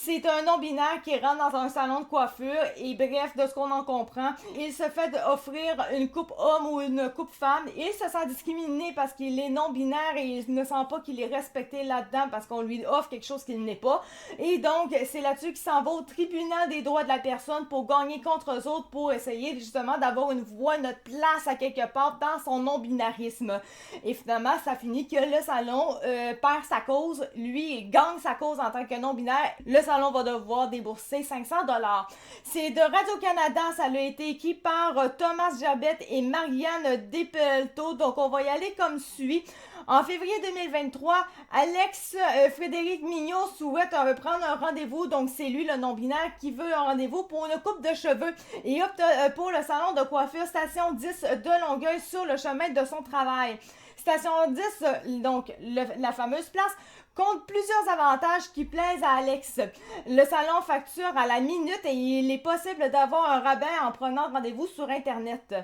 C'est un non-binaire qui rentre dans un salon de coiffure et bref, de ce qu'on en comprend, il se fait offrir une coupe homme ou une coupe femme. Il se sent discriminé parce qu'il est non-binaire et il ne sent pas qu'il est respecté là-dedans parce qu'on lui offre quelque chose qu'il n'est pas. Et donc, c'est là-dessus qu'il s'en va au tribunal des droits de la personne pour gagner contre eux autres, pour essayer justement d'avoir une voix, une place à quelque part dans son non-binarisme. Et finalement, ça finit que le salon perd sa cause. Lui, il gagne sa cause en tant que non-binaire. Le salon va devoir débourser 500 $. C'est de Radio-Canada, ça a été écrit par Thomas Jabet et Marianne Despelto. Donc, on va y aller comme suit. En février 2023, Alex Frédéric Mignot souhaite prendre un rendez-vous. Donc, c'est lui, le non-binaire, qui veut un rendez-vous pour une coupe de cheveux. Et opte pour le salon de coiffure Station 10 de Longueuil sur le chemin de son travail. Station 10, donc la fameuse place, compte plusieurs avantages qui plaisent à Alex. Le salon facture à la minute et il est possible d'avoir un rabais en prenant rendez-vous sur Internet.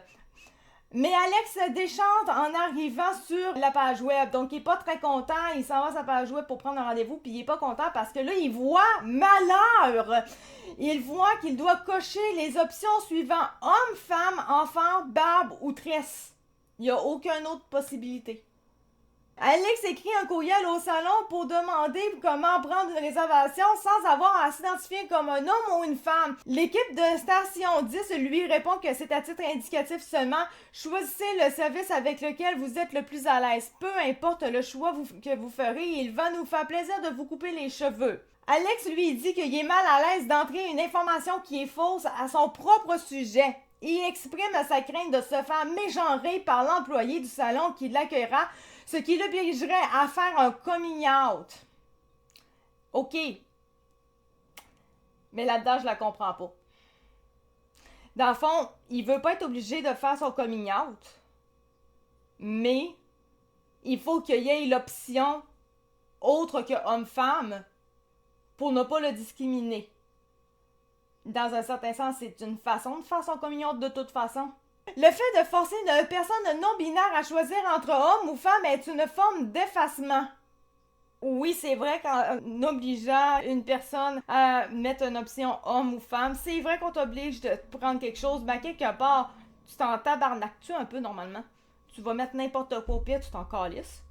Mais Alex déchante en arrivant sur la page web. Donc, il est pas très content. Il s'en va à sa page web pour prendre un rendez-vous. Puis, il est pas content parce que là, il voit malheur. Il voit qu'il doit cocher les options suivant homme, femme, enfant, barbe ou tresse. Il n'y a aucune autre possibilité. Alex écrit un courriel au salon pour demander comment prendre une réservation sans avoir à s'identifier comme un homme ou une femme. L'équipe de Station 10 lui répond que c'est à titre indicatif seulement. Choisissez le service avec lequel vous êtes le plus à l'aise. Peu importe le choix que vous ferez, il va nous faire plaisir de vous couper les cheveux. Alex lui dit qu'il est mal à l'aise d'entrer une information qui est fausse à son propre sujet. Il exprime sa crainte de se faire mégenrer par l'employé du salon qui l'accueillera, ce qui l'obligerait à faire un coming out. OK. Mais là-dedans, je la comprends pas. Dans le fond, il veut pas être obligé de faire son coming out, mais il faut qu'il y ait l'option autre que homme-femme pour ne pas le discriminer. Dans un certain sens, c'est une façon de faire son coming out de toute façon. Le fait de forcer une personne non-binaire à choisir entre homme ou femme est une forme d'effacement. Oui, c'est vrai qu'en obligeant une personne à mettre une option homme ou femme, c'est vrai qu'on t'oblige de prendre quelque chose, mais quelque part, tu t'en tabarnaques-tu un peu normalement. Tu vas mettre n'importe quoi au pire, tu t'en calisses.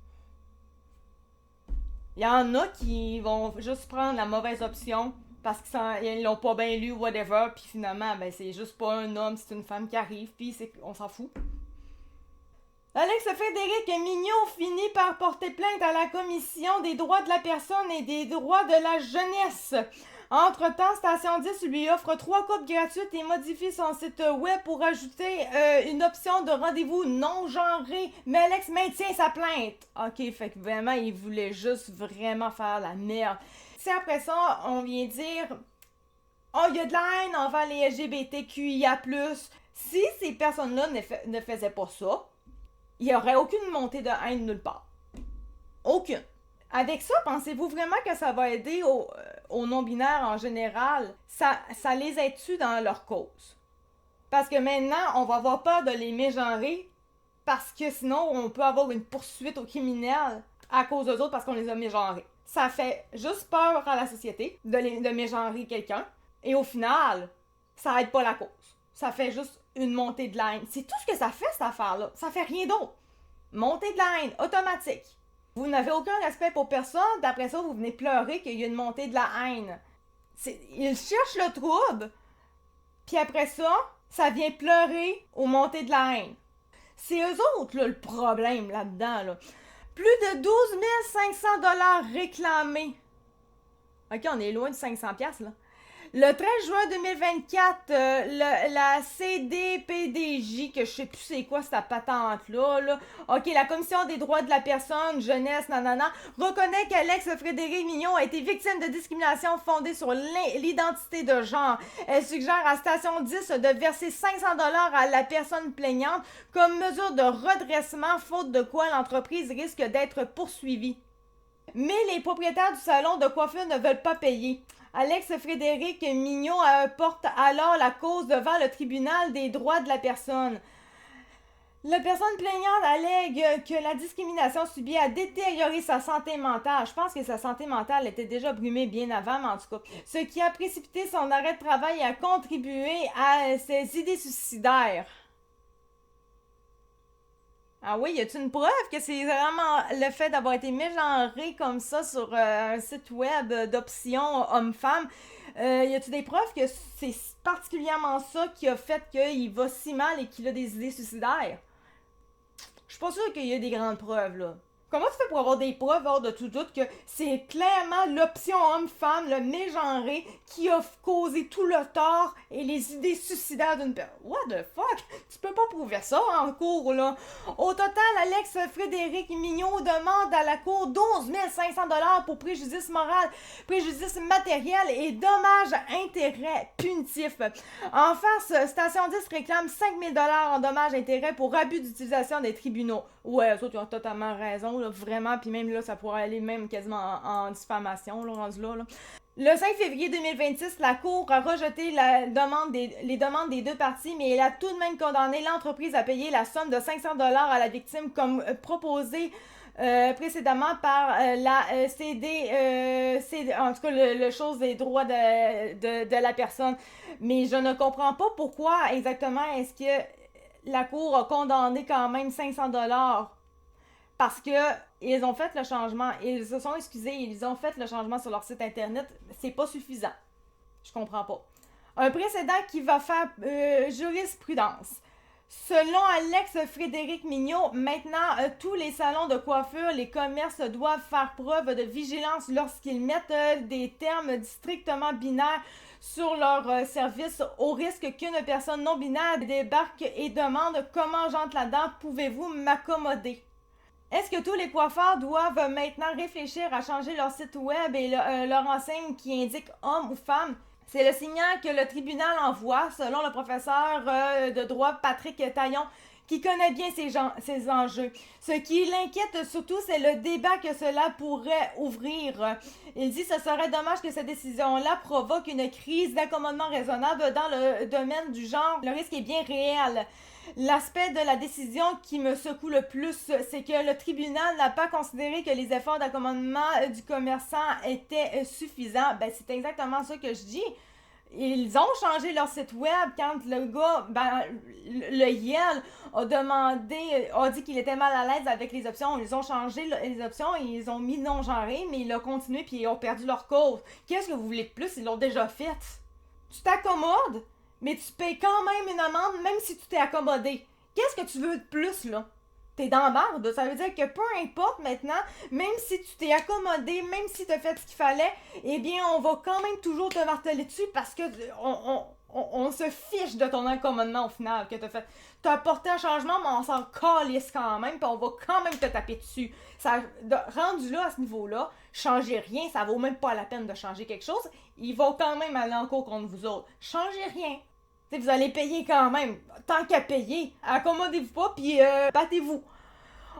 Il y en a qui vont juste prendre la mauvaise option parce qu'ils l'ont pas bien lu, whatever, puis finalement, ben c'est juste pas un homme, c'est une femme qui arrive, puis on s'en fout. Alex Frédéric Mignot finit par porter plainte à la Commission des droits de la personne et des droits de la jeunesse. Entre-temps, Station 10 lui offre 3 coupes gratuites et modifie son site web pour ajouter une option de rendez-vous non genré. Mais Alex maintient sa plainte. Ok, fait que vraiment, il voulait juste vraiment faire la merde. Si après ça, on vient dire « Oh, il y a de la haine envers les LGBTQIA+. » Si ces personnes-là ne faisaient pas ça, il n'y aurait aucune montée de haine nulle part. Aucune. Avec ça, pensez-vous vraiment que ça va aider aux non-binaires en général? Ça les aide-tu dans leur cause? Parce que maintenant, on va avoir peur de les mégenrer parce que sinon, on peut avoir une poursuite aux criminels à cause d'eux autres parce qu'on les a mégenrés. Ça fait juste peur à la société de mégenrer quelqu'un et au final, ça aide pas la cause. Ça fait juste une montée de la haine. C'est tout ce que ça fait, cette affaire-là. Ça fait rien d'autre. Montée de la haine, automatique. Vous n'avez aucun respect pour personne, d'après ça, vous venez pleurer qu'il y a une montée de la haine. Ils cherchent le trouble, puis après ça, ça vient pleurer aux montées de la haine. C'est eux autres, là, le problème là-dedans, là. Plus de 12 500 $ réclamés. Ok, on est loin de 500 $, là. Le 13 juin 2024, la CDPDJ, que je sais plus c'est quoi cette patente-là, là. OK, la Commission des droits de la personne, jeunesse, nanana, reconnaît qu'Alex Frédéric Mignot a été victime de discrimination fondée sur l'identité de genre. Elle suggère à Station 10 de verser 500 $ à la personne plaignante comme mesure de redressement, faute de quoi l'entreprise risque d'être poursuivie. Mais les propriétaires du salon de coiffure ne veulent pas payer. Alex Frédéric Mignot porte alors la cause devant le tribunal des droits de la personne. La personne plaignante allègue que la discrimination subie a détérioré sa santé mentale. Je pense que sa santé mentale était déjà brumée bien avant, mais en tout cas. Ce qui a précipité son arrêt de travail et a contribué à ses idées suicidaires. Ah oui, y a-t-il une preuve que c'est vraiment le fait d'avoir été mégenré comme ça sur un site web d'options homme-femme? Y a-t-il des preuves que c'est particulièrement ça qui a fait qu'il va si mal et qu'il a des idées suicidaires? Je suis pas sûre qu'il y ait des grandes preuves, là. Comment tu fais pour avoir des preuves hors de tout doute que c'est clairement l'option homme-femme, le mégenré, qui a causé tout le tort et les idées suicidaires d'une personne? What the fuck? Tu peux pas prouver ça en cours, là. Au total, Alex Frédéric Mignot demande à la cour 12 500 $ pour préjudice moral, préjudice matériel et dommages intérêts punitifs. En face, Station 10 réclame 5 000 $ en dommages intérêts pour abus d'utilisation des tribunaux. Ouais, ça, tu as totalement raison, là, vraiment, puis même là, ça pourrait aller même quasiment en diffamation, là, rendu là. Le 5 février 2026, la Cour a rejeté les demandes des deux parties, mais elle a tout de même condamné l'entreprise à payer la somme de 500 $ à la victime comme proposé précédemment par la en tout cas le chose des droits de la personne. Mais je ne comprends pas pourquoi exactement est-ce que la Cour a condamné quand même 500 $ parce que ils ont fait le changement, ils se sont excusés, ils ont fait le changement sur leur site internet, c'est pas suffisant. Je comprends pas. Un précédent qui va faire jurisprudence. Selon Alex Frédéric Mignot, maintenant, tous les salons de coiffure, les commerces doivent faire preuve de vigilance lorsqu'ils mettent des termes strictement binaires sur leur service, au risque qu'une personne non binaire débarque et demande comment j'entre là-dedans, pouvez-vous m'accommoder? Est-ce que tous les coiffeurs doivent maintenant réfléchir à changer leur site web et leur enseigne qui indique homme ou femme? C'est le signal que le tribunal envoie, selon le professeur de droit Patrick Taillon, qui connaît bien ces enjeux. Ce qui l'inquiète surtout, c'est le débat que cela pourrait ouvrir. Il dit que ce serait dommage que cette décision-là provoque une crise d'accommodement raisonnable dans le domaine du genre. Le risque est bien réel. L'aspect de la décision qui me secoue le plus, c'est que le tribunal n'a pas considéré que les efforts d'accommodement du commerçant étaient suffisants. Ben, c'est exactement ça que je dis. Ils ont changé leur site web quand le gars, le Yale, a dit qu'il était mal à l'aise avec les options. Ils ont changé les options et ils ont mis non-genré, mais ils ont continué puis ils ont perdu leur cause. Qu'est-ce que vous voulez de plus? Ils l'ont déjà fait. Tu t'accommodes, mais tu payes quand même une amende, même si tu t'es accommodé. Qu'est-ce que tu veux de plus, là? T'es dans la merde. Ça veut dire que peu importe maintenant, même si tu t'es accommodé, même si t'as fait ce qu'il fallait, eh bien, on va quand même toujours te marteler dessus parce que on se fiche de ton accommodement au final que t'as fait. T'as apporté un changement, mais on s'en calisse quand même, puis on va quand même te taper dessus. Rendu là, à ce niveau-là, changez rien, ça vaut même pas la peine de changer quelque chose. Ils vont quand même aller en cours contre vous autres. Changez rien. T'sais, vous allez payer quand même. Tant qu'à payer, accommodez-vous pas, puis battez-vous.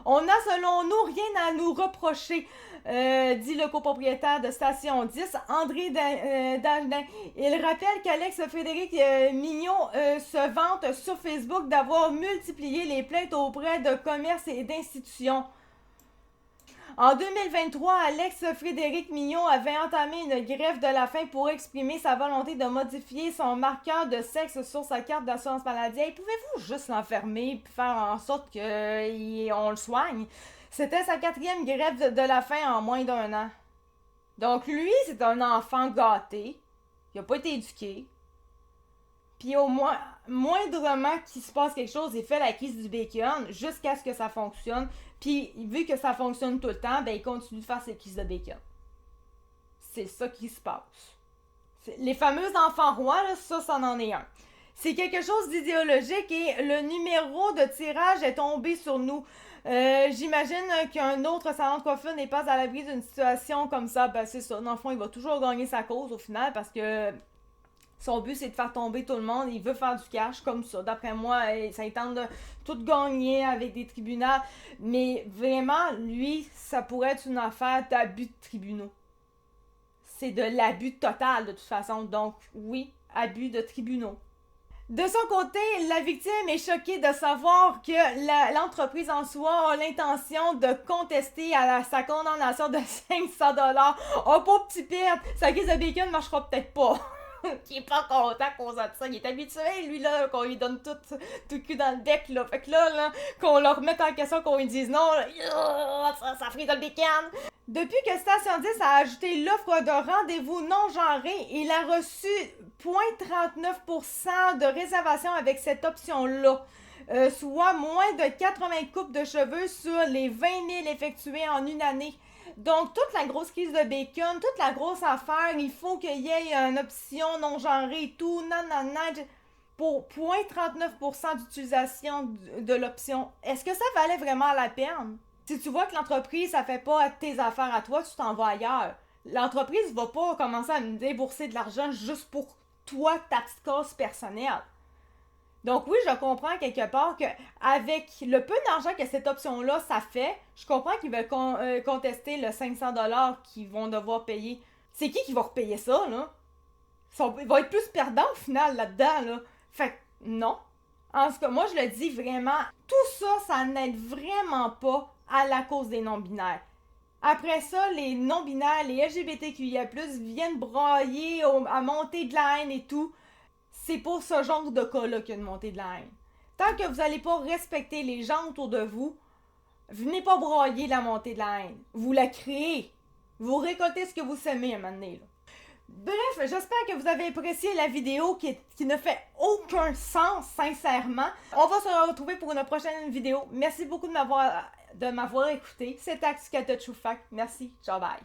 On n'a selon nous rien à nous reprocher, dit le copropriétaire de Station 10, André Dagenin. Il rappelle qu'Alex Frédéric Mignot se vante sur Facebook d'avoir multiplié les plaintes auprès de commerces et d'institutions. En 2023, Alex Frédéric Mignot avait entamé une grève de la faim pour exprimer sa volonté de modifier son marqueur de sexe sur sa carte d'assurance maladie. Hey, pouvez-vous juste l'enfermer et faire en sorte qu'on le soigne? C'était sa 4e grève de la faim en moins d'1 an. Donc lui, c'est un enfant gâté. Il n'a pas été éduqué. Puis au moins, moindrement qu'il se passe quelque chose, il fait la crise du bacon jusqu'à ce que ça fonctionne. Puis vu que ça fonctionne tout le temps, ben il continue de faire ses crises de bacon. C'est ça qui se passe. Les fameux enfants rois, là, ça en est un. C'est quelque chose d'idéologique et le numéro de tirage est tombé sur nous. J'imagine qu'un autre salon de coiffure n'est pas à l'abri d'une situation comme ça. Ben c'est ça, dans le fond, il va toujours gagner sa cause au final parce que son but, c'est de faire tomber tout le monde. Il veut faire du cash comme ça. D'après moi, ça il tente de tout gagner avec des tribunaux. Mais vraiment, lui, ça pourrait être une affaire d'abus de tribunaux. C'est de l'abus total, de toute façon. Donc, oui, abus de tribunaux. De son côté, la victime est choquée de savoir que l'entreprise en soi a l'intention de contester sa condamnation de 500$. Oh, pauvre petit père, sa caisse de bacon ne marchera peut-être pas. Qui est pas content à cause de ça. Il est habitué, lui, là, qu'on lui donne tout le cul dans le bec, là. Fait que là, qu'on leur remette en question, qu'on lui dise non, là, ça frise dans le bacon. Depuis que Station 10 a ajouté l'offre de rendez-vous non genré, il a reçu 0,39% de réservation avec cette option-là, soit moins de 80 coupes de cheveux sur les 20 000 effectués en une année. Donc, toute la grosse crise de bacon, toute la grosse affaire, il faut qu'il y ait une option non genrée et tout, pour 0,39% d'utilisation de l'option. Est-ce que ça valait vraiment la peine? Si tu vois que l'entreprise, ça fait pas tes affaires à toi, tu t'en vas ailleurs. L'entreprise va pas commencer à me débourser de l'argent juste pour toi, ta petite cause personnelle. Donc oui, je comprends quelque part que avec le peu d'argent que cette option-là, ça fait, je comprends qu'ils veulent contester le 500$ qu'ils vont devoir payer. C'est qui va repayer ça, là? Ils vont être plus perdants au final là-dedans, là. Fait que non. En tout cas, moi je le dis vraiment, tout ça n'aide vraiment pas à la cause des non-binaires. Après ça, les non-binaires, les LGBTQIA+, viennent brailler à monter de la haine et tout. C'est pour ce genre de cas-là qu'il y a une montée de la haine. Tant que vous n'allez pas respecter les gens autour de vous, venez pas broyer la montée de la haine. Vous la créez. Vous récoltez ce que vous semez à un moment donné, là. Bref, j'espère que vous avez apprécié la vidéo qui ne fait aucun sens, sincèrement. On va se retrouver pour une prochaine vidéo. Merci beaucoup de m'avoir écouté. C'était Axukata Choufak. Merci. Ciao, bye.